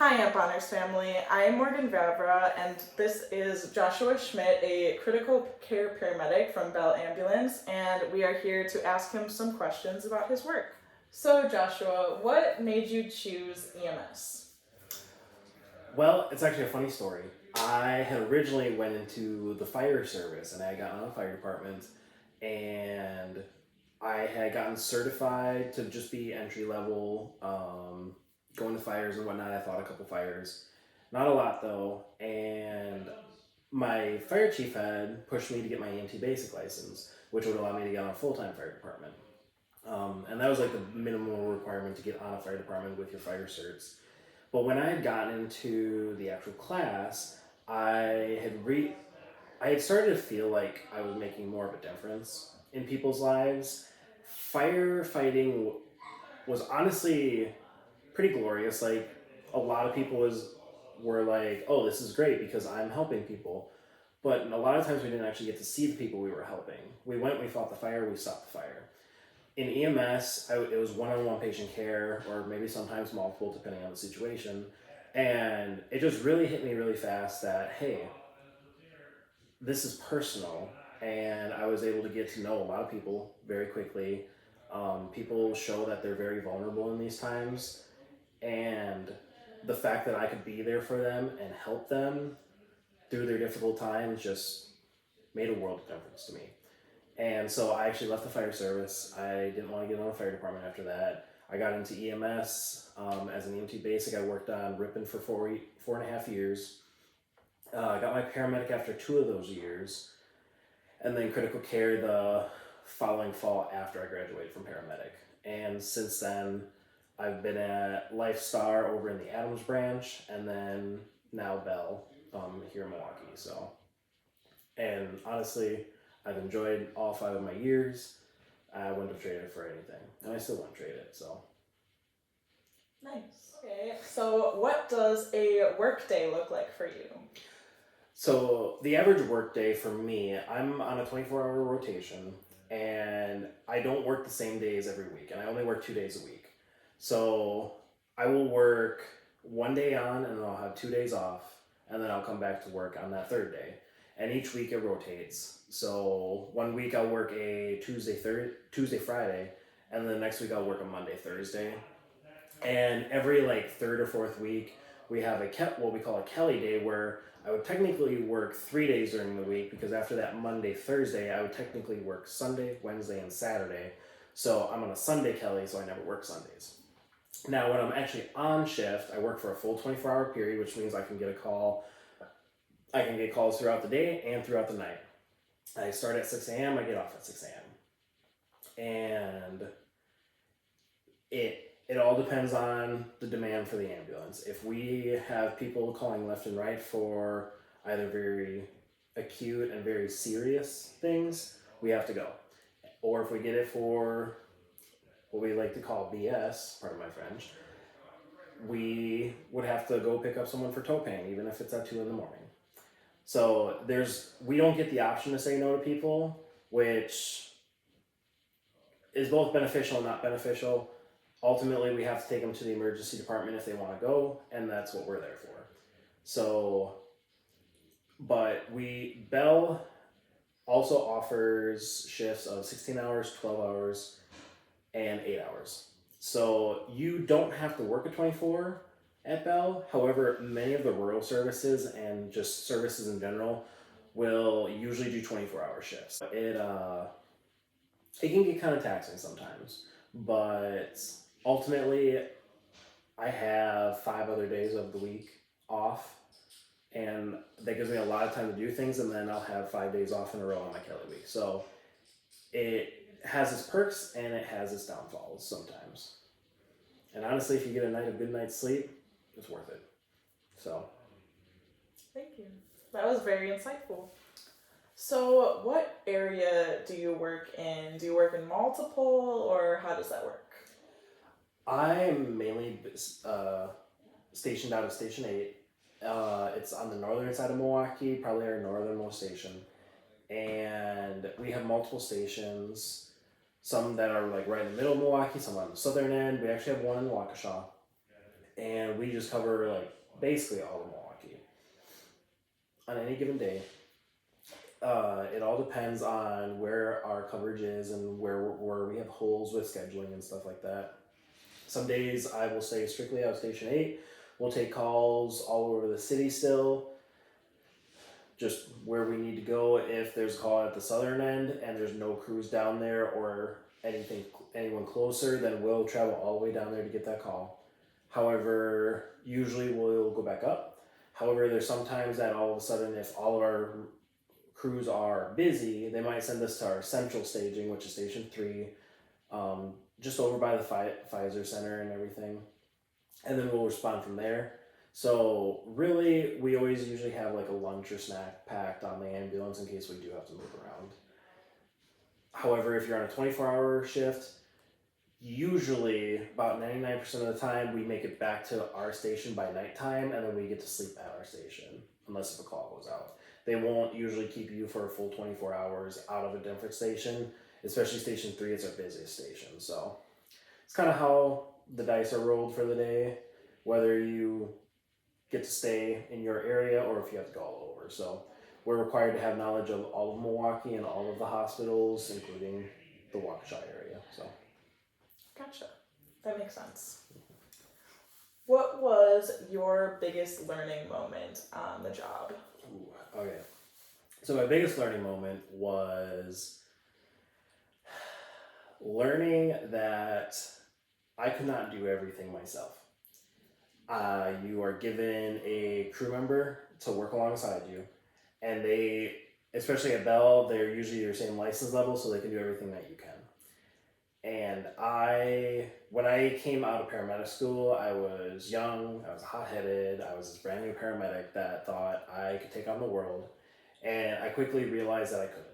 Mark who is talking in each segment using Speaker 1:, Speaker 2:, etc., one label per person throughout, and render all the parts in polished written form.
Speaker 1: Hi, Amp Honors family. I'm Morgan Vavra, and this is Joshua Schmidt, a critical care paramedic from Bell Ambulance, and we are here to ask him some questions about his work. So, Joshua, what made you choose EMS?
Speaker 2: Well, it's actually a funny story. I had originally went into the fire service and I had gotten on the fire department and I had gotten certified to just be entry level, going to fires and whatnot. I fought a couple fires, not a lot though. And my fire chief had pushed me to get my EMT basic license, which would allow me to get on a full-time fire department. And that was like the minimum requirement to get on a fire department with your fire certs. But when I had gotten into the actual class, I had started to feel like I was making more of a difference in people's lives. Firefighting was honestly pretty glorious. Like a lot of people were like, "Oh, this is great because I'm helping people." But a lot of times we didn't actually get to see the people we were helping. We went, we fought the fire, we stopped the fire. In EMS, it was one-on-one patient care, or maybe sometimes multiple, depending on the situation. And it just really hit me really fast that, hey, this is personal. And I was able to get to know a lot of people very quickly. People show that they're very vulnerable in these times. And the fact that I could be there for them and help them through their difficult times just made a world of difference to me. And so I actually left the fire service. I didn't want to get on the fire department after that. I got into EMS as an EMT basic. I worked on Ripon for 4.5 years. I got my paramedic after 2 of those years, and then critical care the following fall after I graduated from paramedic. And since then, I've been at Lifestar over in the Adams branch, and then now Bell here in Milwaukee. So, and honestly, I've enjoyed all 5 of my years. I wouldn't have traded it for anything, and I still wouldn't trade it. So,
Speaker 1: Nice. Okay, so what does a workday look like for you?
Speaker 2: so the average work day for me, I'm on a 24-hour rotation, and I don't work the same days every week, and I only work 2 days a week. So I will work 1 day on, and then I'll have 2 days off, and then I'll come back to work on that third day. And each week it rotates. So one week I'll work a Tuesday, Friday, and then the next week I'll work a Monday, Thursday. And every like third or fourth week, we have what we call a Kelly day, where I would technically work 3 days during the week, because after that Monday, Thursday, I would technically work Sunday, Wednesday, and Saturday. So I'm on a Sunday Kelly, so I never work Sundays. Now, when I'm actually on shift, I work for a full 24-hour period, which means I can get a call. I can get calls throughout the day and throughout the night. I start at 6 a.m., I get off at 6 a.m. And it all depends on the demand for the ambulance. If we have people calling left and right for either very acute and very serious things, we have to go. Or if we get it for what we like to call BS, pardon my French, we would have to go pick up someone for toe pain, even if it's at 2 in the morning. So we don't get the option to say no to people, which is both beneficial and not beneficial. Ultimately, we have to take them to the emergency department if they want to go, and that's what we're there for. So, but Bell also offers shifts of 16 hours, 12 hours, and 8 hours. So you don't have to work a 24 at Bell. However, many of the rural services and just services in general will usually do 24-hour shifts. It can get kind of taxing sometimes, but ultimately I have 5 other days of the week off, and that gives me a lot of time to do things, and then I'll have 5 days off in a row on my Kelly week. So it has its perks and it has its downfalls sometimes. And honestly, if you get a good night's sleep, it's worth it. So,
Speaker 1: Thank you. That was very insightful. So, what area do you work in? Do you work in multiple, or how does that work?
Speaker 2: I'm mainly stationed out of Station 8. It's on the northern side of Milwaukee, probably our northernmost station. And we have multiple stations, some that are like right in the middle of Milwaukee, some on the southern end. We actually have one in Waukesha. and we just cover like basically all of Milwaukee on any given day. It all depends on where our coverage is and where we have holes with scheduling and stuff like that. Some days I will stay strictly out of Station 8. We'll take calls all over the city still, just where we need to go. If there's a call at the southern end and there's no crews down there or anyone closer, then we'll travel all the way down there to get that call. However, usually we'll go back up. However, there's sometimes that all of a sudden, if all of our crews are busy, they might send us to our central staging, which is Station 3, just over by the Pfizer Center and everything. And then we'll respond from there. So really, we always usually have like a lunch or snack packed on the ambulance in case we do have to move around. However, if you're on a 24-hour shift, usually about 99% of the time we make it back to our station by nighttime, and then we get to sleep at our station, unless if a call goes out. They won't usually keep you for a full 24 hours out of a different station, especially Station 3, it's our busiest station. So it's kind of how the dice are rolled for the day, whether you get to stay in your area or if you have to go all over. So we're required to have knowledge of all of Milwaukee and all of the hospitals, including the Waukesha area. So
Speaker 1: Gotcha. That makes sense. What was your biggest learning moment on the job?
Speaker 2: Ooh, okay. So my biggest learning moment was learning that I could not do everything myself. You are given a crew member to work alongside you, and they, especially at Bell, they're usually your same license level, so they can do everything that you can. And when I came out of paramedic school, I was young, I was hot-headed, I was this brand new paramedic that thought I could take on the world, and I quickly realized that I couldn't.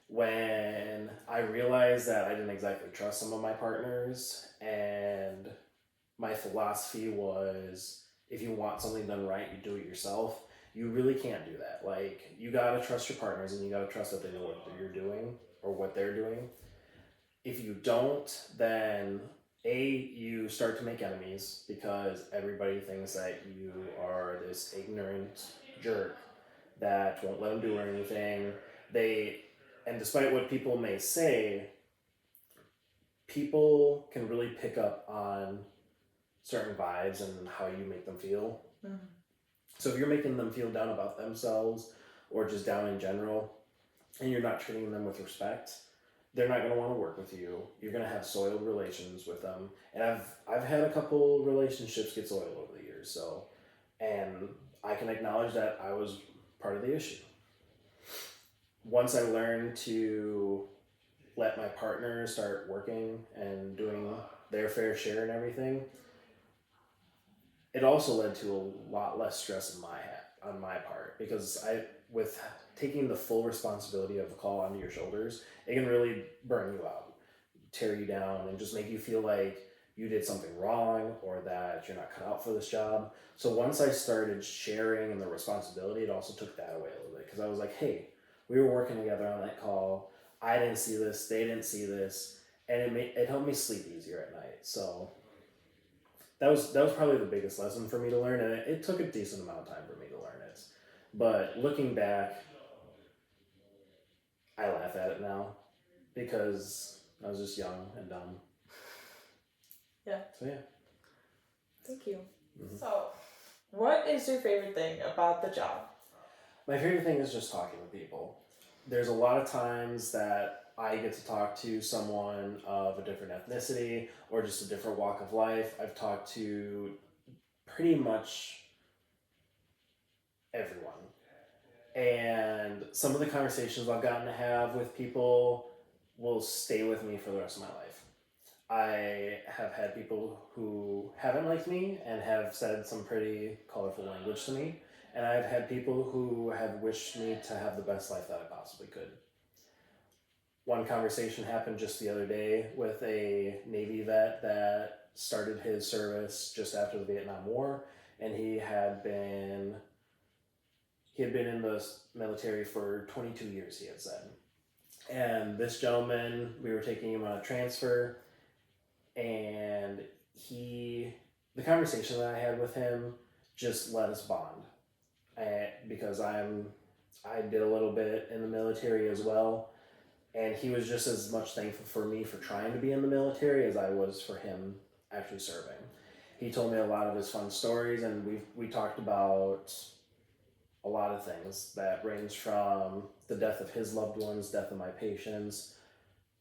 Speaker 2: When I realized that I didn't exactly trust some of my partners, and my philosophy was, if you want something done right, you do it yourself. You really can't do that. Like, you gotta trust your partners, and you gotta trust that they know what you're doing, or what they're doing. If you don't, then you start to make enemies because everybody thinks that you are this ignorant jerk that won't let them do anything. And despite what people may say, people can really pick up on certain vibes and how you make them feel.
Speaker 1: Mm-hmm.
Speaker 2: So if you're making them feel down about themselves or just down in general, and you're not treating them with respect, they're not going to want to work with you. You're going to have soiled relations with them. And I've had a couple relationships get soiled over the years. So, and I can acknowledge that I was part of the issue. Once I learned to let my partner start working and doing their fair share and everything, it also led to a lot less stress on my part, because with taking the full responsibility of the call onto your shoulders, it can really burn you out, tear you down, and just make you feel like you did something wrong or that you're not cut out for this job. So once I started sharing in the responsibility, it also took that away a little bit, because I was like, hey, we were working together on that call. I didn't see this, they didn't see this, and it helped me sleep easier at night. So that was probably the biggest lesson for me to learn, and it took a decent amount of time for me to learn it. But looking back, I laugh at it now because I was just young and dumb.
Speaker 1: Yeah.
Speaker 2: So yeah.
Speaker 1: Thank you.
Speaker 2: Mm-hmm.
Speaker 1: So, what is your favorite thing about the job?
Speaker 2: My favorite thing is just talking with people. There's a lot of times that I get to talk to someone of a different ethnicity or just a different walk of life. I've talked to pretty much everyone. And some of the conversations I've gotten to have with people will stay with me for the rest of my life. I have had people who haven't liked me and have said some pretty colorful language to me. And I've had people who have wished me to have the best life that I possibly could. One conversation happened just the other day with a Navy vet that started his service just after the Vietnam War, and he had been in the military for 22 years, he had said. And this gentleman, we were taking him on a transfer, and the the conversation that I had with him just let us bond. Because I did a little bit in the military as well, and he was just as much thankful for me for trying to be in the military as I was for him actually serving. He told me a lot of his fun stories, and we talked about a lot of things that range from the death of his loved ones, death of my patients,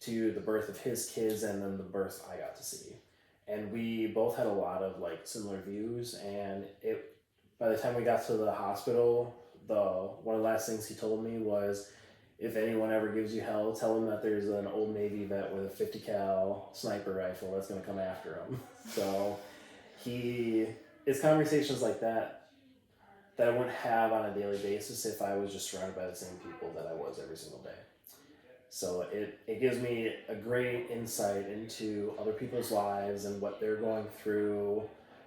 Speaker 2: to the birth of his kids, and then the birth I got to see. And we both had a lot of like similar views, and by the time we got to the hospital, one of the last things he told me was, if anyone ever gives you hell, tell them that there's an old Navy vet with a 50 cal sniper rifle that's going to come after him. So it's conversations like that I wouldn't have on a daily basis if I was just surrounded by the same people that I was every single day. So it gives me a great insight into other people's lives and what they're going through,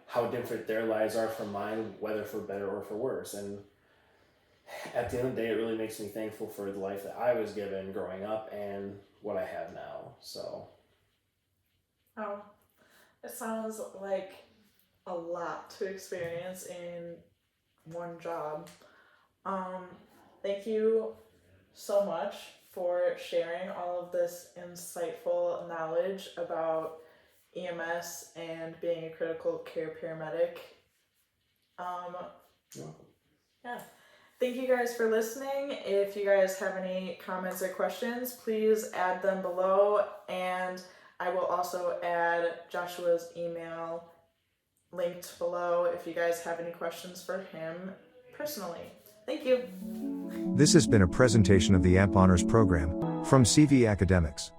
Speaker 2: how different their lives are from mine, whether for better or for worse. And at the end of the day, it really makes me thankful for the life that I was given growing up and what I have now. So.
Speaker 1: Oh, it sounds like a lot to experience in one job. Thank you so much for sharing all of this insightful knowledge about EMS and being a critical care paramedic.
Speaker 2: You're welcome.
Speaker 1: Yeah. Thank you guys for listening. If you guys have any comments or questions, please add them below, and I will also add Joshua's email linked below if you guys have any questions for him personally. Thank you.
Speaker 3: This has been a presentation of the AMP Honors Program from CV Academics.